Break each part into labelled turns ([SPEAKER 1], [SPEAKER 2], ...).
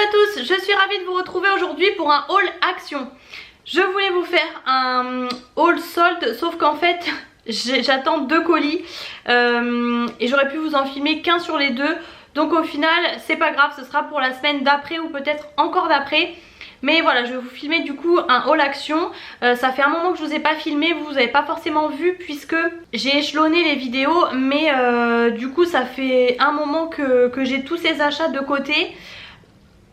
[SPEAKER 1] à tous, je suis ravie de vous retrouver aujourd'hui pour un haul action. Je voulais vous faire un haul solde, sauf qu'en fait j'attends 2 colis et j'aurais pu vous en filmer qu'un sur les deux. Donc au final c'est pas grave, ce sera pour la semaine d'après ou peut-être encore d'après. Mais voilà, je vais vous filmer du coup un haul action. Ça fait un moment que je vous ai pas filmé, vous n'avez pas forcément vu puisque j'ai échelonné les vidéos. Mais du coup ça fait un moment que j'ai tous ces achats de côté.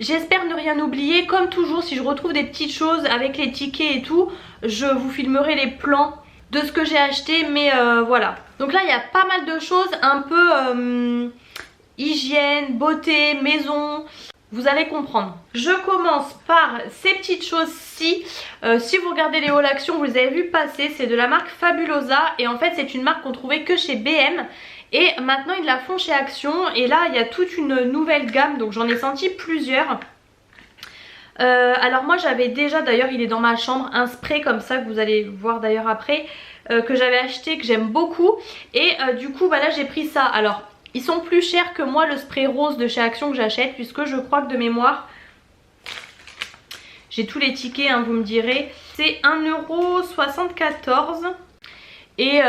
[SPEAKER 1] J'espère ne rien oublier. Comme toujours, si je retrouve des petites choses avec les tickets et tout, je vous filmerai les plans de ce que j'ai acheté. Mais voilà. Donc là il y a pas mal de choses un peu hygiène, beauté, maison. Vous allez comprendre. Je commence par ces petites choses-ci. Si vous regardez les hauls action, vous les avez vu passer. C'est de la marque Fabulosa. Et en fait, c'est une marque qu'on trouvait que chez BM. Et maintenant, ils la font chez Action. Et là, il y a toute une nouvelle gamme. Donc, j'en ai senti plusieurs. Alors moi, j'avais déjà, d'ailleurs, il est dans ma chambre, un spray comme ça que vous allez voir d'ailleurs après. Que j'avais acheté, que j'aime beaucoup. Et du coup, bah là, j'ai pris ça. Alors... ils sont plus chers que moi le spray rose de chez Action que j'achète, puisque je crois que de mémoire, j'ai tous les tickets hein, vous me direz, c'est 1,74 € et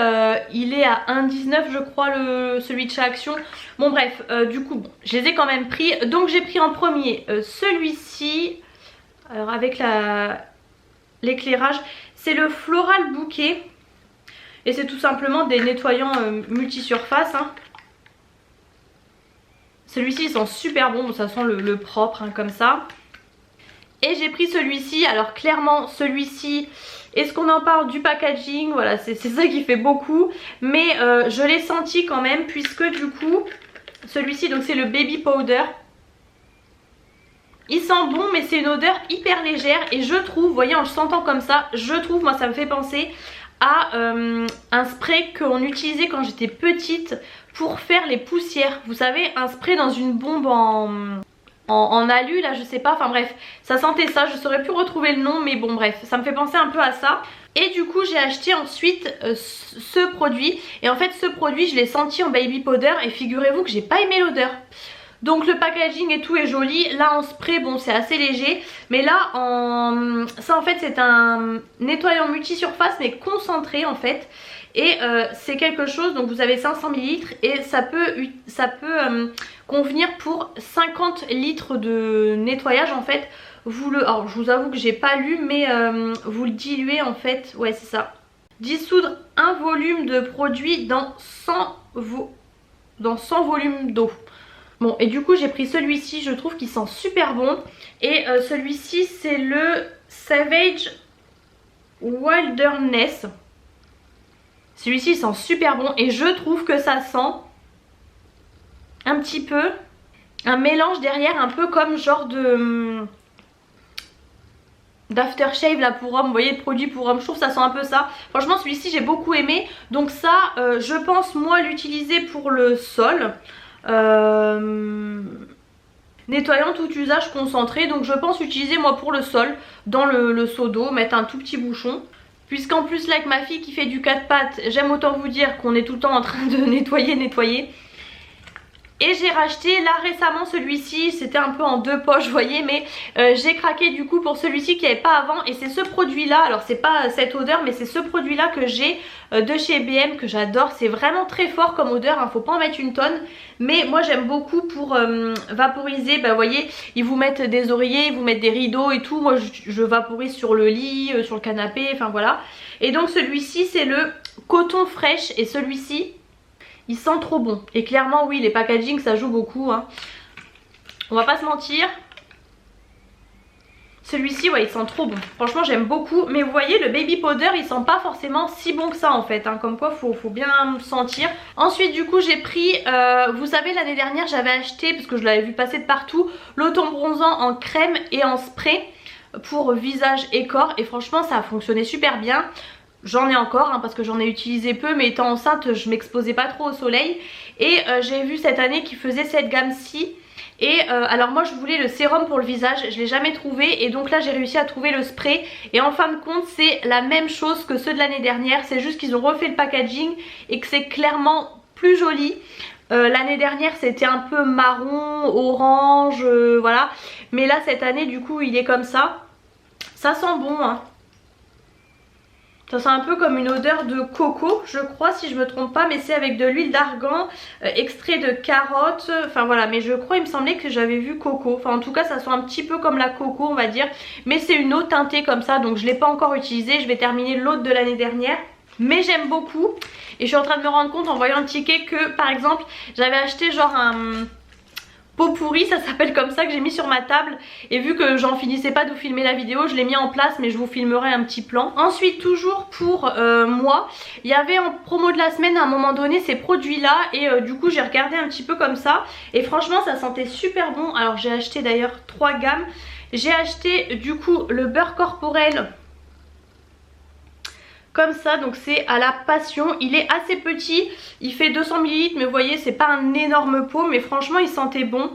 [SPEAKER 1] il est à 1,19 € je crois celui de chez Action. Bon bref, du coup bon, je les ai quand même pris, donc j'ai pris en premier celui-ci, alors avec l'éclairage, c'est le Floral Bouquet et c'est tout simplement des nettoyants multisurface hein. Celui-ci il sent super bon, ça sent le propre hein, comme ça. Et j'ai pris celui-ci, alors clairement celui-ci, est-ce qu'on en parle du packaging? Voilà, c'est ça qui fait beaucoup. Mais je l'ai senti quand même puisque du coup, celui-ci donc c'est le Baby Powder. Il sent bon mais c'est une odeur hyper légère et je trouve, vous voyez en le sentant comme ça, je trouve, moi ça me fait penser à un spray qu'on utilisait quand j'étais petite pour faire les poussières. Vous savez, un spray dans une bombe en alu là, je sais pas, enfin bref, ça sentait ça, je saurais plus retrouver le nom mais bon bref, ça me fait penser un peu à ça. Et du coup j'ai acheté ensuite ce produit et en fait ce produit je l'ai senti en baby powder et figurez-vous que j'ai pas aimé l'odeur. Donc le packaging et tout est joli. Là en spray bon c'est assez léger. Mais là ça en fait c'est un nettoyant multisurface mais concentré en fait. Et c'est quelque chose, donc vous avez 500 ml et ça peut convenir pour 50 litres de nettoyage en fait. Alors je vous avoue que j'ai pas lu mais vous le diluez en fait, ouais c'est ça. Dissoudre un volume de produit dans 100 volumes d'eau. Bon et du coup j'ai pris celui-ci, je trouve qu'il sent super bon. Et celui-ci c'est le Savage Wilderness. Celui-ci il sent super bon et je trouve que ça sent un petit peu un mélange derrière, un peu comme genre d'aftershave là pour homme, vous voyez, de produit pour homme, je trouve que ça sent un peu ça. Franchement celui-ci j'ai beaucoup aimé, donc ça je pense moi l'utiliser pour le sol. Nettoyant tout usage concentré, donc je pense utiliser moi pour le sol dans le seau d'eau, mettre un tout petit bouchon. Puisqu'en plus là avec ma fille qui fait du 4 pattes, j'aime autant vous dire qu'on est tout le temps en train de nettoyer. Et j'ai racheté là récemment celui-ci, c'était un peu en 2 poches vous voyez, mais j'ai craqué du coup pour celui-ci qu'il n'y avait pas avant. Et c'est ce produit là, alors c'est pas cette odeur mais c'est ce produit là que j'ai de chez BM que j'adore. C'est vraiment très fort comme odeur hein, faut pas en mettre une tonne. Mais moi j'aime beaucoup pour vaporiser, bah vous voyez ils vous mettent des oreillers, ils vous mettent des rideaux et tout. Moi je vaporise sur le lit, sur le canapé, enfin voilà. Et donc celui-ci c'est le coton fraîche et celui-ci il sent trop bon. Et clairement oui les packaging ça joue beaucoup hein. On va pas se mentir. Celui-ci ouais il sent trop bon. Franchement j'aime beaucoup. Mais vous voyez le baby powder il sent pas forcément si bon que ça en fait hein. Comme quoi faut bien sentir. Ensuite du coup j'ai pris vous savez l'année dernière j'avais acheté, parce que je l'avais vu passer de partout, l'automne bronzant en crème et en spray pour visage et corps. Et franchement ça a fonctionné super bien. J'en ai encore hein, parce que j'en ai utilisé peu, mais étant enceinte je m'exposais pas trop au soleil. Et j'ai vu cette année qu'ils faisaient cette gamme-ci. Et alors moi je voulais le sérum pour le visage, je l'ai jamais trouvé. Et donc là j'ai réussi à trouver le spray. Et en fin de compte c'est la même chose que ceux de l'année dernière. C'est juste qu'ils ont refait le packaging et que c'est clairement plus joli. L'année dernière c'était un peu marron, orange, voilà. Mais là cette année du coup il est comme ça. Ça sent bon hein. Ça sent un peu comme une odeur de coco je crois si je me trompe pas. Mais c'est avec de l'huile d'argan, extrait de carotte. Enfin voilà, mais je crois il me semblait que j'avais vu coco. Enfin en tout cas ça sent un petit peu comme la coco on va dire. Mais c'est une eau teintée comme ça donc je l'ai pas encore utilisée. Je vais terminer l'autre de l'année dernière. Mais j'aime beaucoup. Et je suis en train de me rendre compte en voyant le ticket que par exemple j'avais acheté genre un pot pourri, ça s'appelle comme ça, que j'ai mis sur ma table. Et vu que j'en finissais pas de vous filmer la vidéo, je l'ai mis en place mais je vous filmerai un petit plan. Ensuite toujours pour moi, il y avait en promo de la semaine à un moment donné ces produits là. Et du coup j'ai regardé un petit peu comme ça. Et franchement ça sentait super bon. Alors j'ai acheté d'ailleurs 3 gammes. J'ai acheté du coup le beurre corporel comme ça, donc c'est à la passion. Il est assez petit, il fait 200 ml mais vous voyez c'est pas un énorme pot. Mais franchement il sentait bon.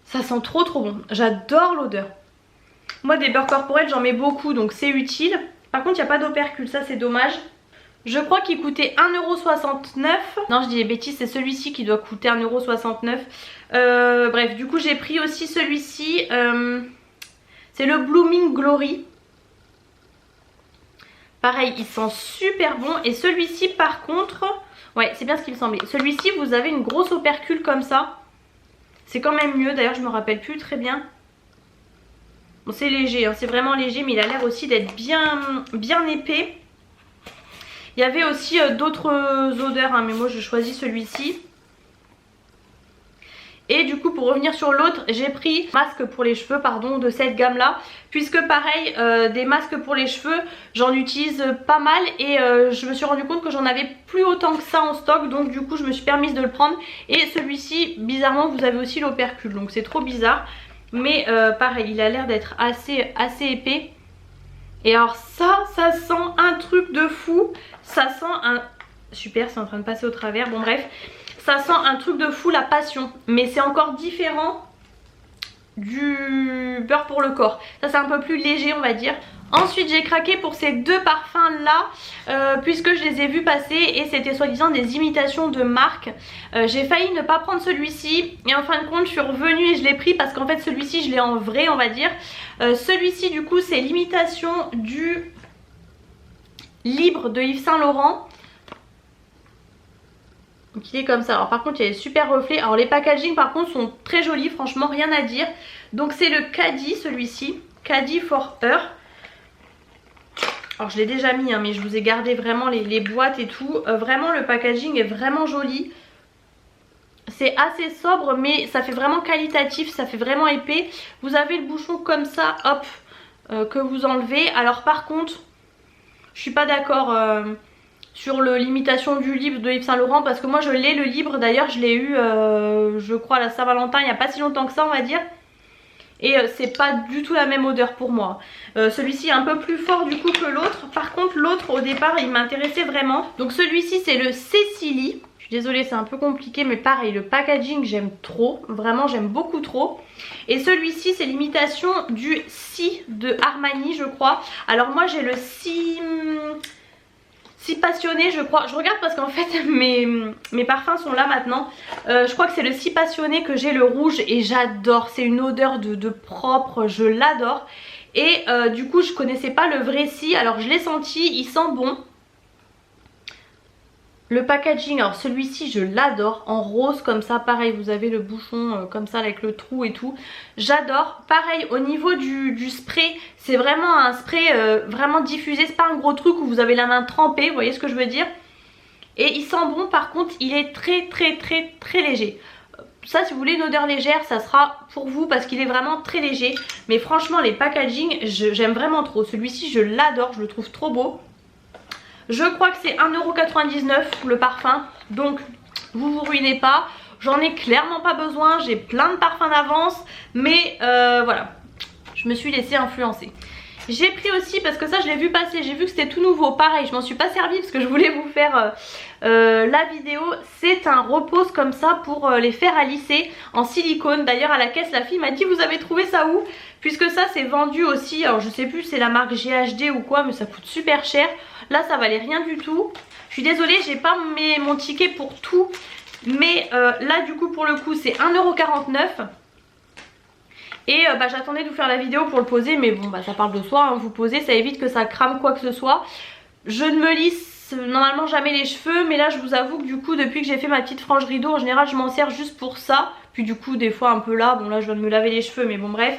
[SPEAKER 1] Ça sent trop bon, j'adore l'odeur. Moi des beurres corporels j'en mets beaucoup donc c'est utile. Par contre il n'y a pas d'opercule, ça c'est dommage. Je crois qu'il coûtait 1,69€. Non je dis des bêtises, c'est celui-ci qui doit coûter 1,69€. Bref du coup j'ai pris aussi celui-ci. C'est le Blooming Glory. Pareil, il sent super bon. Et celui-ci par contre, ouais c'est bien ce qu'il me semblait. Celui-ci vous avez une grosse opercule comme ça. C'est quand même mieux, d'ailleurs je me rappelle plus très bien. Bon c'est léger, hein, c'est vraiment léger mais il a l'air aussi d'être bien épais. Il y avait aussi d'autres odeurs hein, mais moi je choisis celui-ci. Et du coup pour revenir sur l'autre, j'ai pris masque pour les cheveux pardon de cette gamme là. Puisque pareil des masques pour les cheveux j'en utilise pas mal. Et je me suis rendu compte que j'en avais plus autant que ça en stock. Donc du coup je me suis permise de le prendre. Et celui-ci bizarrement vous avez aussi l'opercule. Donc c'est trop bizarre. Mais pareil il a l'air d'être assez épais. Et alors ça sent un truc de fou. Ça sent un... Super c'est en train de passer au travers, bon bref. Ça sent un truc de fou la passion. Mais c'est encore différent du beurre pour le corps. Ça c'est un peu plus léger on va dire. Ensuite j'ai craqué pour ces deux parfums là puisque je les ai vus passer et c'était soi-disant des imitations de marque. J'ai failli ne pas prendre celui-ci et en fin de compte je suis revenue et je l'ai pris parce qu'en fait celui-ci je l'ai en vrai on va dire. Celui-ci du coup c'est l'imitation du Libre de Yves Saint Laurent. Donc il est comme ça. Alors par contre il y a des super reflets. Alors les packaging par contre sont très jolis, franchement rien à dire. Donc c'est le Caddy celui-ci, Caddy for Her. Alors je l'ai déjà mis hein, mais je vous ai gardé vraiment les boîtes et tout. Vraiment le packaging est vraiment joli. C'est assez sobre mais ça fait vraiment qualitatif, ça fait vraiment épais. Vous avez le bouchon comme ça, hop, que vous enlevez. Alors par contre je suis pas d'accord sur l'imitation du Libre de Yves Saint Laurent parce que moi je l'ai le Libre, d'ailleurs je l'ai eu je crois à la Saint-Valentin il n'y a pas si longtemps que ça on va dire. Et c'est pas du tout la même odeur pour moi. Celui-ci est un peu plus fort du coup que l'autre. Par contre l'autre au départ il m'intéressait vraiment. Donc celui-ci c'est le Cécilie. Je suis désolée c'est un peu compliqué mais pareil le packaging j'aime trop. Vraiment j'aime beaucoup trop. Et celui-ci c'est l'imitation du Si de Armani je crois. Alors moi j'ai le Si passionné je crois. Je regarde parce qu'en fait mes parfums sont là maintenant. Je crois que c'est le Si passionné que j'ai, le rouge, et j'adore. C'est une odeur de propre, je l'adore. Et du coup je connaissais pas le vrai Si, alors je l'ai senti, il sent bon. Le packaging, alors celui-ci je l'adore, en rose comme ça, pareil vous avez le bouchon comme ça avec le trou et tout, j'adore. Pareil au niveau du spray, c'est vraiment un spray vraiment diffusé, c'est pas un gros truc où vous avez la main trempée, vous voyez ce que je veux dire. Et il sent bon, par contre il est très léger. Ça si vous voulez une odeur légère ça sera pour vous parce qu'il est vraiment très léger. Mais franchement les packaging j'aime vraiment trop, celui-ci je l'adore, je le trouve trop beau. Je crois que c'est 1,99€ le parfum, donc vous vous ruinez pas. J'en ai clairement pas besoin, j'ai plein de parfums d'avance, mais voilà, je me suis laissée influencer. J'ai pris aussi, parce que ça je l'ai vu passer, j'ai vu que c'était tout nouveau, pareil je m'en suis pas servi parce que je voulais vous faire la vidéo. C'est un repose comme ça pour les fers à lisser en silicone. D'ailleurs à la caisse la fille m'a dit vous avez trouvé ça où? Puisque ça c'est vendu aussi, alors je sais plus c'est la marque GHD ou quoi mais ça coûte super cher. Là ça valait rien du tout. Je suis désolée j'ai pas mon ticket pour tout. Mais là du coup pour le coup c'est 1,49 €. Et j'attendais de vous faire la vidéo pour le poser, mais bon ça parle de soi, hein, vous posez, ça évite que ça crame quoi que ce soit. Je ne me lisse normalement jamais les cheveux, mais là je vous avoue que du coup depuis que j'ai fait ma petite frange rideau, en général je m'en sers juste pour ça. Puis du coup des fois un peu là, bon là je viens de me laver les cheveux mais bon bref.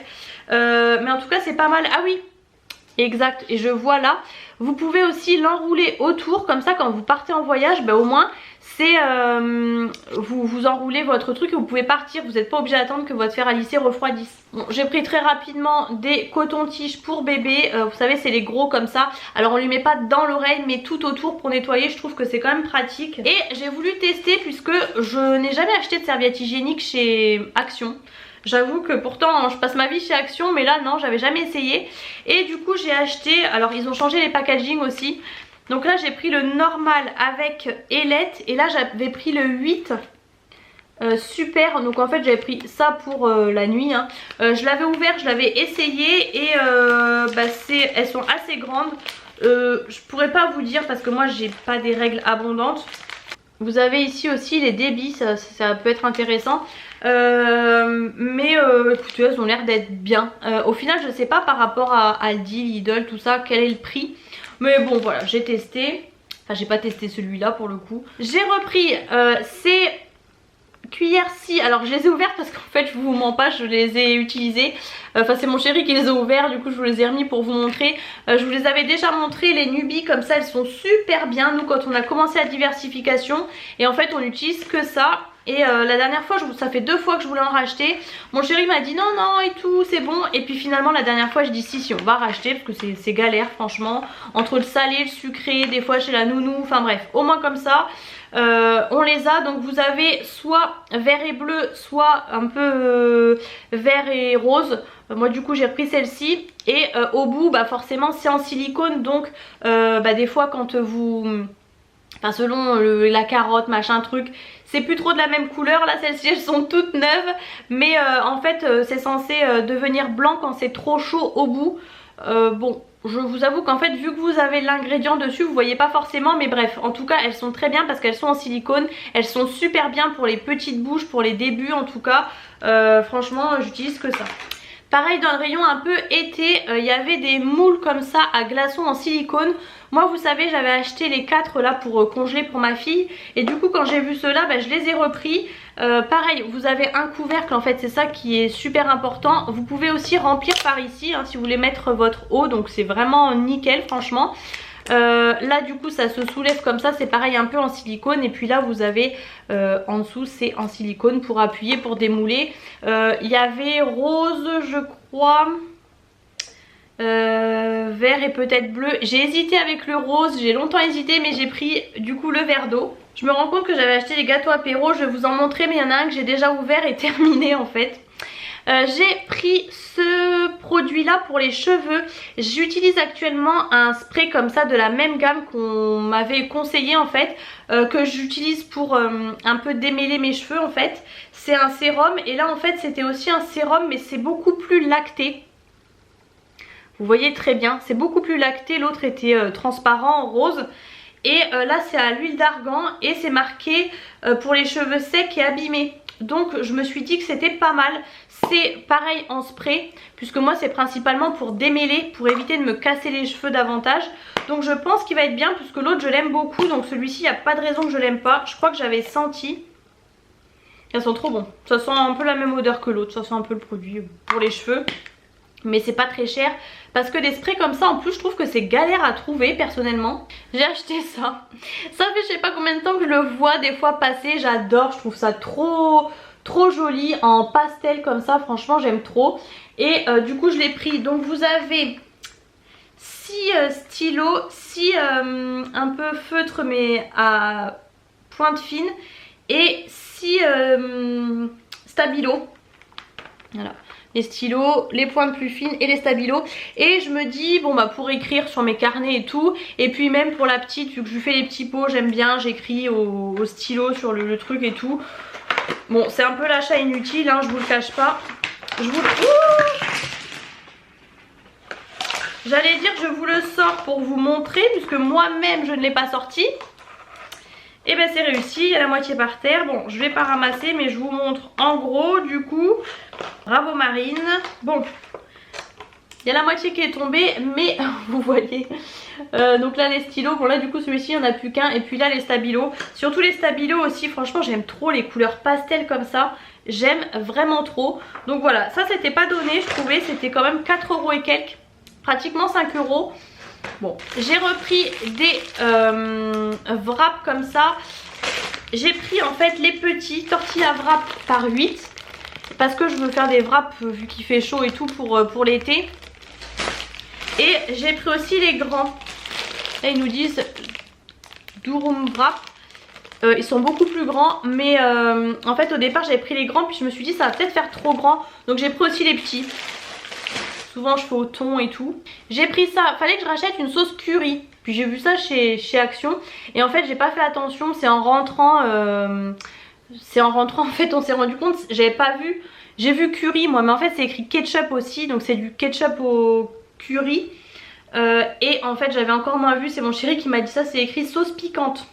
[SPEAKER 1] Mais en tout cas c'est pas mal, ah oui exact, et je vois là, vous pouvez aussi l'enrouler autour, comme ça quand vous partez en voyage, au moins c'est vous enroulez votre truc et vous pouvez partir, vous n'êtes pas obligé d'attendre que votre fer à lisser refroidisse. Bon, j'ai pris très rapidement des cotons-tiges pour bébé, vous savez c'est les gros comme ça, alors on lui met pas dans l'oreille mais tout autour pour nettoyer, je trouve que c'est quand même pratique. Et j'ai voulu tester puisque je n'ai jamais acheté de serviette hygiénique chez Action. J'avoue que pourtant je passe ma vie chez Action, mais là non, j'avais jamais essayé. Et du coup j'ai acheté, alors ils ont changé les packaging aussi. Donc là j'ai pris le normal avec ailette et là j'avais pris le 8 super. Donc en fait j'avais pris ça pour la nuit, hein. Je l'avais ouvert, je l'avais essayé et elles sont assez grandes. Je pourrais pas vous dire parce que moi j'ai pas des règles abondantes. Vous avez ici aussi les débits, ça peut être intéressant. Mais écoutez, elles ont l'air d'être bien. Au final je sais pas par rapport à Aldi, Lidl, tout ça, quel est le prix. Mais bon voilà, j'ai testé. Enfin j'ai pas testé celui-là pour le coup. J'ai repris ces cuillères-ci. Alors je les ai ouvertes parce qu'en fait je vous mens pas, je les ai utilisées. Enfin c'est mon chéri qui les a ouverts, du coup je vous les ai remis pour vous montrer. Je vous les avais déjà montré, les Nubie comme ça elles sont super bien. Nous quand on a commencé la diversification, et en fait on n'utilise que ça. Et la dernière fois, ça fait 2 fois que je voulais en racheter. Mon chéri m'a dit non non et tout, c'est bon. Et puis finalement la dernière fois je dis si on va racheter parce que c'est galère franchement. Entre le salé, le sucré, des fois chez la nounou, enfin bref, au moins comme ça. On les a, donc vous avez soit vert et bleu, soit un peu vert et rose. Moi du coup j'ai repris celle-ci. Et au bout forcément c'est en silicone. Donc des fois quand vous... Enfin selon la carotte machin truc, c'est plus trop de la même couleur. Là celles-ci elles sont toutes neuves. Mais en fait c'est censé devenir blanc quand c'est trop chaud au bout. Bon je vous avoue qu'en fait vu que vous avez l'ingrédient dessus vous voyez pas forcément. Mais bref en tout cas elles sont très bien parce qu'elles sont en silicone. Elles sont super bien pour les petites bouches, pour les débuts en tout cas. Franchement j'utilise que ça. Pareil dans le rayon un peu été, il y avait des moules comme ça à glaçons en silicone. Moi vous savez j'avais acheté les 4 là pour congeler pour ma fille. Et du coup quand j'ai vu ceux-là je les ai repris. Pareil vous avez un couvercle en fait, c'est ça qui est super important. Vous pouvez aussi remplir par ici hein, si vous voulez mettre votre eau. Donc c'est vraiment nickel franchement. Là du coup ça se soulève comme ça, c'est pareil un peu en silicone. Et puis là vous avez en dessous c'est en silicone pour appuyer, pour démouler. Il y avait rose je crois, vert et peut-être bleu. J'ai hésité avec le rose, j'ai longtemps hésité mais j'ai pris du coup le verre d'eau. Je me rends compte que j'avais acheté les gâteaux apéro, je vais vous en montrer mais il y en a un que j'ai déjà ouvert et terminé en fait. J'ai pris ce produit là pour les cheveux. J'utilise actuellement un spray comme ça de la même gamme qu'on m'avait conseillé en fait, que j'utilise pour un peu démêler mes cheveux en fait. C'est un sérum et là en fait c'était aussi un sérum mais c'est beaucoup plus lacté. Vous voyez très bien, c'est beaucoup plus lacté, l'autre était transparent, rose. Et là c'est à l'huile d'argan et c'est marqué pour les cheveux secs et abîmés. Donc je me suis dit que c'était pas mal. C'est pareil en spray, puisque moi c'est principalement pour démêler, pour éviter de me casser les cheveux davantage. Donc je pense qu'il va être bien, puisque l'autre je l'aime beaucoup. Donc celui-ci il n'y a pas de raison que je l'aime pas. Je crois que j'avais senti. Elles sont trop bons. Ça sent un peu la même odeur que l'autre, ça sent un peu le produit pour les cheveux. Mais c'est pas très cher, parce que des sprays comme ça en plus je trouve que c'est galère à trouver personnellement. J'ai acheté ça. Ça fait je sais pas combien de temps que je le vois des fois passer, j'adore, je trouve ça trop joli en pastel comme ça, franchement j'aime trop. Et du coup je l'ai pris. Donc vous avez 6 stylos, 6 un peu feutres mais à pointe fine, et 6 stabilos. Voilà, les stylos, les pointes plus fines et les stabilos. Et je me dis bon pour écrire sur mes carnets et tout, et puis même pour la petite, vu que je lui fais les petits pots, j'aime bien, j'écris au stylo sur le truc et tout. Bon c'est un peu l'achat inutile hein, je vous le cache pas. J'allais dire que je vous le sors pour vous montrer, puisque moi-même je ne l'ai pas sorti. Et ben c'est réussi, il y a la moitié par terre. Bon, je vais pas ramasser mais je vous montre en gros du coup. Bravo Marine. Bon, il y a la moitié qui est tombée mais vous voyez. Donc là les stylos, bon là du coup celui-ci il n'y en a plus qu'un. Et puis là les stabilos, surtout les stabilos aussi, franchement j'aime trop les couleurs pastel comme ça. J'aime vraiment trop. Donc voilà, ça c'était pas donné je trouvais, c'était quand même 4 € et quelques. Pratiquement 5 €. Bon, j'ai repris des wraps comme ça. J'ai pris en fait les petits tortilla wrap par 8 parce que je veux faire des wraps vu qu'il fait chaud et tout pour l'été. Et j'ai pris aussi les grands. Là ils nous disent durum wrap. Ils sont beaucoup plus grands mais en fait au départ j'avais pris les grands puis je me suis dit ça va peut-être faire trop grand. Donc j'ai pris aussi les petits. Souvent je fais au thon et tout. J'ai pris ça, fallait que je rachète une sauce curry. Puis j'ai vu ça chez Action. Et en fait j'ai pas fait attention, c'est en rentrant en fait on s'est rendu compte, j'avais pas vu. J'ai vu curry moi mais en fait c'est écrit ketchup aussi. Donc c'est du ketchup au curry. Et en fait j'avais encore moins vu, c'est mon chéri qui m'a dit ça, c'est écrit sauce piquante.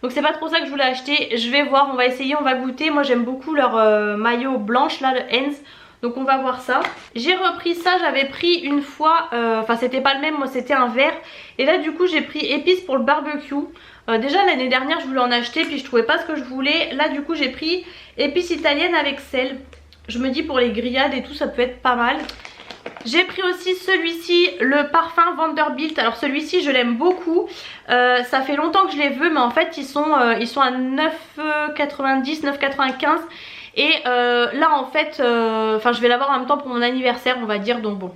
[SPEAKER 1] Donc c'est pas trop ça que je voulais acheter. Je vais voir, on va essayer, on va goûter. Moi j'aime beaucoup leur maillot blanche là, le Heinz. Donc on va voir ça. J'ai repris ça, j'avais pris une fois, enfin c'était pas le même, moi c'était un vert. Et là du coup j'ai pris épices pour le barbecue. Déjà l'année dernière je voulais en acheter puis je trouvais pas ce que je voulais. Là du coup j'ai pris épices italiennes avec sel. Je me dis pour les grillades et tout ça peut être pas mal. J'ai pris aussi celui-ci, le parfum Vanderbilt. Alors celui-ci je l'aime beaucoup. Ça fait longtemps que je les veux mais en fait ils sont à 9,90, 9,95. Et là en fait, enfin je vais l'avoir en même temps pour mon anniversaire on va dire, donc bon.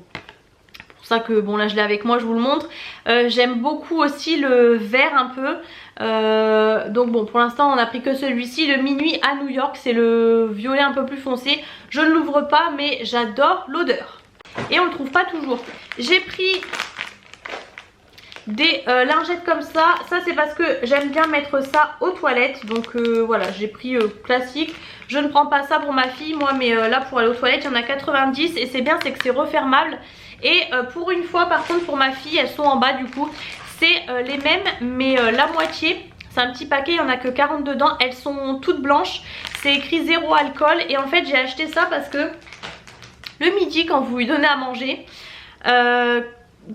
[SPEAKER 1] C'est pour ça que bon là je l'ai avec moi, je vous le montre. J'aime beaucoup aussi le vert un peu. Donc bon pour l'instant on a pris que celui-ci, le Minuit à New York, c'est le violet un peu plus foncé. Je ne l'ouvre pas mais j'adore l'odeur. Et on le trouve pas toujours. J'ai pris des lingettes comme ça. Ça c'est parce que j'aime bien mettre ça aux toilettes. Donc voilà, j'ai pris classique. Je ne prends pas ça pour ma fille moi, mais là pour aller aux toilettes il y en a 90. Et c'est bien, c'est que c'est refermable. Et pour une fois par contre pour ma fille, elles sont en bas du coup. C'est les mêmes mais la moitié. C'est un petit paquet, il n'y en a que 40 dedans. Elles sont toutes blanches. C'est écrit 0 alcool. Et en fait j'ai acheté ça parce que le midi quand vous lui donnez à manger,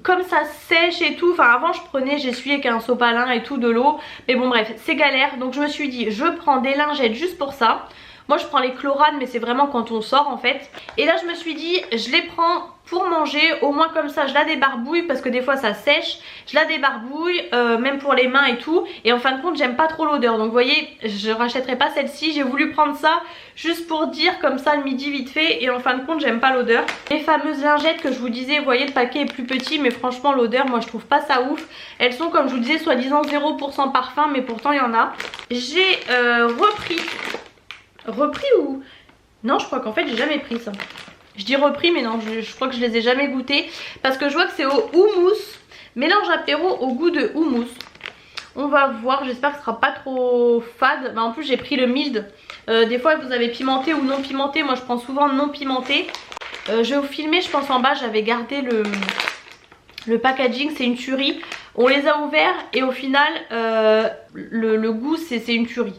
[SPEAKER 1] comme ça sèche et tout, enfin avant je prenais, j'essuyais avec un sopalin et tout de l'eau, mais bon bref c'est galère. Donc je me suis dit je prends des lingettes juste pour ça. Moi je prends les chlorades mais c'est vraiment quand on sort en fait. Et là je me suis dit je les prends pour manger, au moins comme ça je la débarbouille parce que des fois ça sèche. Je la débarbouille même pour les mains et tout. Et en fin de compte j'aime pas trop l'odeur. Donc vous voyez je rachèterai pas celle-ci. J'ai voulu prendre ça juste pour dire comme ça le midi vite fait. Et en fin de compte j'aime pas l'odeur. Les fameuses lingettes que je vous disais, vous voyez le paquet est plus petit. Mais franchement l'odeur moi je trouve pas ça ouf. Elles sont comme je vous disais soi-disant 0% parfum. Mais pourtant il y en a. J'ai repris ou... Non je crois qu'en fait j'ai jamais pris ça. Je dis repris mais non je crois que je les ai jamais goûtés. Parce que je vois que c'est au houmous. Mélange apéro au goût de houmous. On va voir, j'espère que ce sera pas trop fade. Bah, en plus j'ai pris le mild. Des fois vous avez pimenté ou non pimenté. Moi je prends souvent non pimenté. Je vais vous filmer, je pense en bas j'avais gardé le packaging, c'est une tuerie. On les a ouverts et au final le goût c'est une tuerie.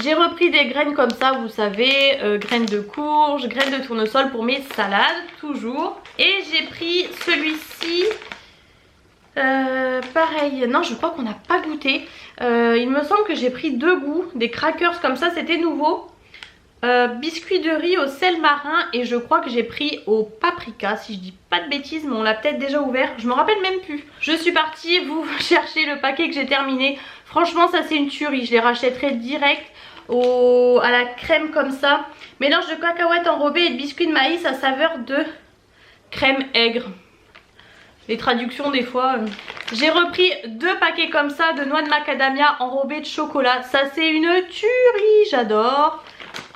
[SPEAKER 1] J'ai repris des graines comme ça, vous savez, graines de courge, graines de tournesol pour mes salades, toujours. Et j'ai pris celui-ci, pareil, non je crois qu'on n'a pas goûté. Il me semble que j'ai pris deux goûts, des crackers comme ça, c'était nouveau. Biscuit de riz au sel marin et je crois que j'ai pris au paprika, si je dis pas de bêtises, mais on l'a peut-être déjà ouvert, je me rappelle même plus. Je suis partie vous chercher le paquet que j'ai terminé. Franchement ça c'est une tuerie, je les rachèterai direct à la crème comme ça. Mélange de cacahuètes enrobées et de biscuits de maïs à saveur de crème aigre. Les traductions des fois. J'ai repris deux paquets comme ça de noix de macadamia enrobées de chocolat. Ça c'est une tuerie, j'adore.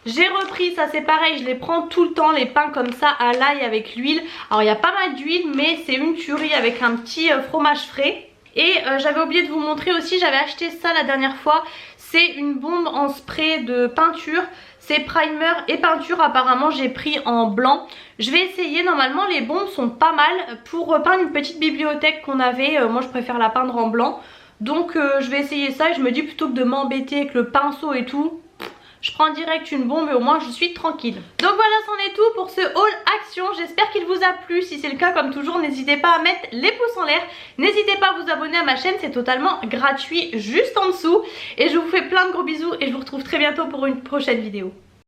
[SPEAKER 1] J'ai repris, ça c'est pareil, je les prends tout le temps, les pains comme ça à l'ail avec l'huile. Alors il y a pas mal d'huile mais c'est une tuerie avec un petit fromage frais. Et j'avais oublié de vous montrer aussi, j'avais acheté ça la dernière fois. C'est une bombe en spray de peinture. C'est primer et peinture, apparemment j'ai pris en blanc. Je vais essayer, normalement les bombes sont pas mal pour peindre une petite bibliothèque qu'on avait. Moi je préfère la peindre en blanc. Donc je vais essayer ça et je me dis plutôt que de m'embêter avec le pinceau et tout, je prends direct une bombe et au moins je suis tranquille. Donc voilà, c'en est tout pour ce haul action. J'espère qu'il vous a plu. Si c'est le cas, comme toujours, n'hésitez pas à mettre les pouces en l'air. N'hésitez pas à vous abonner à ma chaîne, c'est totalement gratuit juste en dessous. Et je vous fais plein de gros bisous et je vous retrouve très bientôt pour une prochaine vidéo.